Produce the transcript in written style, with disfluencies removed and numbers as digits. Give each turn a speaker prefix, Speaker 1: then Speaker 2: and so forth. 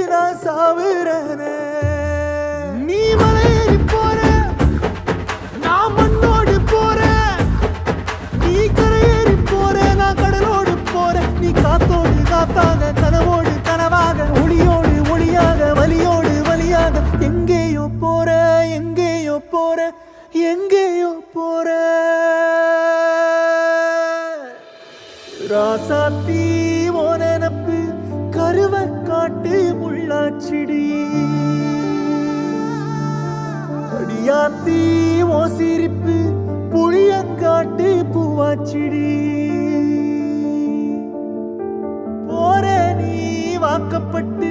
Speaker 1: நான் சாவுறேனே. நீ மலையேறி போற, நான் மண்ணோடு போறேன். நீ கரையேறி போற, நான் கடலோடு போறேன். நீ காத்தோடு காத்தாக, கனவோடு கனவாக, ஒளியோடு ஒளியாக, வலியோடு வலியாக, எங்கேயோ போற, எங்கேயோ போற, எங்கேயோ போற. ராசாத்தி ஓ நினப்பு கருவ காட்டு முள்ளாச்சிடி. அடியாத்தி ஓ சிரிப்பு புளியங்காட்டு பூவாச்சிடி. போற நீ வாக்கப்பட்டு